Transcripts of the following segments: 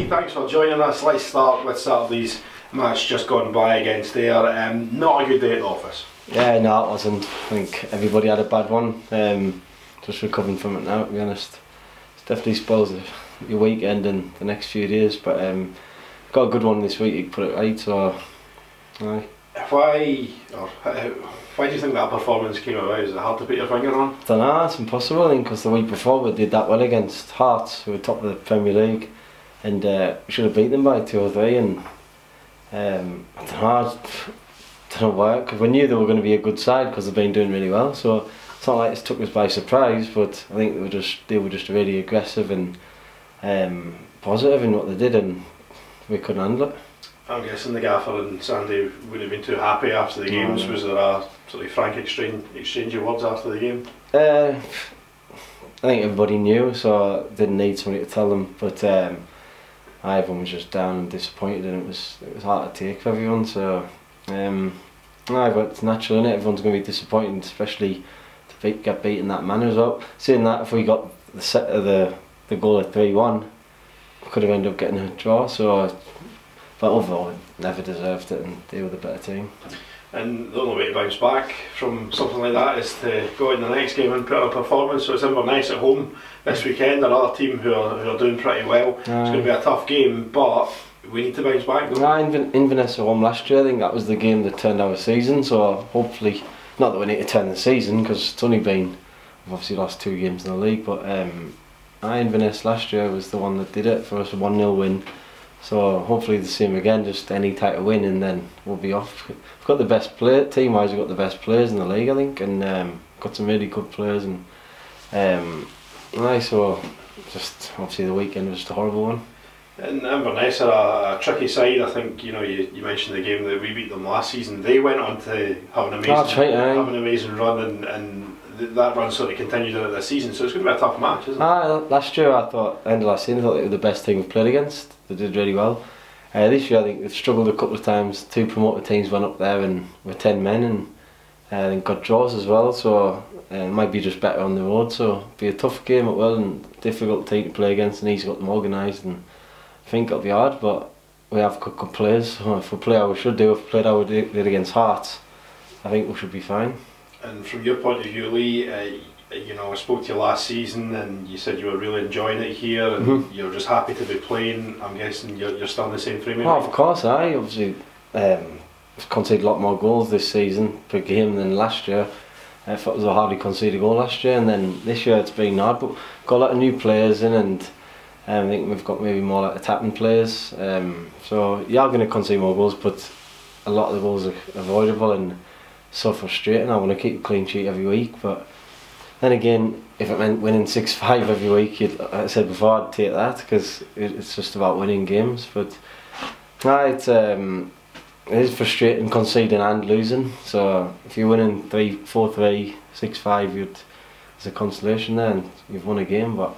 thanks for joining us. Let's start with Saturday's match just gone by against Ayr. Not a good day at the office. Yeah, no, it wasn't. I think everybody had a bad one. Just recovering from it now, to be honest. It's definitely spoils your weekend and the next few days, but got a good one this week, you can put it right, so aye. Why do you think that performance came about? Is it hard to put your finger on? I don't know, it's impossible, I think, because the week before we did that well against Hearts, who were top of the Premier League, and we should have beat them by 2 or 3, and I don't know why, because we knew they were going to be a good side because they've been doing really well, so it's not like it took us by surprise, but I think they were just really aggressive and positive in what they did, and we couldn't handle it. I'm guessing the gaffer and Sandy wouldn't have been too happy after the games. Was there a sort of frank exchange of words after the game? I think everybody knew, so I didn't need somebody to tell them, but everyone was just down and disappointed, and it was hard to take for everyone, so but it's natural, innit? Everyone's going to be disappointed, especially to get beaten that manner as well. Seeing that, if we got the goal at 3-1, we could have ended up getting a draw, so but overall never deserved it, and they were the better team. And the only way to bounce back from something like that is to go in the next game and put on a performance. So it's Inverness at home this weekend, another team who are doing pretty well. It's going to be a tough game, but we need to bounce back. Inverness at home last year, I think that was the game that turned our season, so hopefully, not that we need to turn the season, because it's only been, we've obviously lost 2 games in the league, but Inverness last year was the one that did it for us, a 1-0 win. So hopefully the same again, just any type of win, and then we'll be off. We've got the best team-wise, we've got the best players in the league, I think, and got some really good players, and so just obviously the weekend was just a horrible one. And Inverness are a tricky side. I think you mentioned the game that we beat them last season. They went on to have an amazing run, and that run sort of continued into this season. So it's going to be a tough match, isn't it? Last year end of last season, I thought they were the best team we've played against. They did really well. This year I think they've struggled a couple of times. 2 promoted teams went up there and were 10 men, and I think got draws as well. So it might be just better on the road. So it'll be a tough game at well, and difficult team to play against, and he's got them organised, and I think it'll be hard, but we have good players, so if we play how we should do, if we played how we did against Hearts, I think we should be fine. And from your point of view, Lee, I spoke to you last season and you said you were really enjoying it here, and you're just happy to be playing. I'm guessing you're still in the same frame of mind? Of course, obviously we've conceded a lot more goals this season per game than last year. I thought it was a hardly conceded a goal last year, and then this year it's been hard, but got a lot of new players in, and I think we've got maybe more like attacking players, so you are going to concede more goals, but a lot of the goals are avoidable and so frustrating. I want to keep a clean sheet every week, but then again, if it meant winning 6-5 every week, like I said before, I'd take that, because it's just about winning games. But it is frustrating conceding and losing, so if you're winning 4-3, 6-5, there's a consolation there and you've won a game. But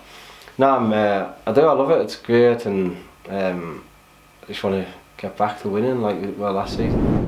no, I love it, it's great, and I just want to get back to winning like we were last season.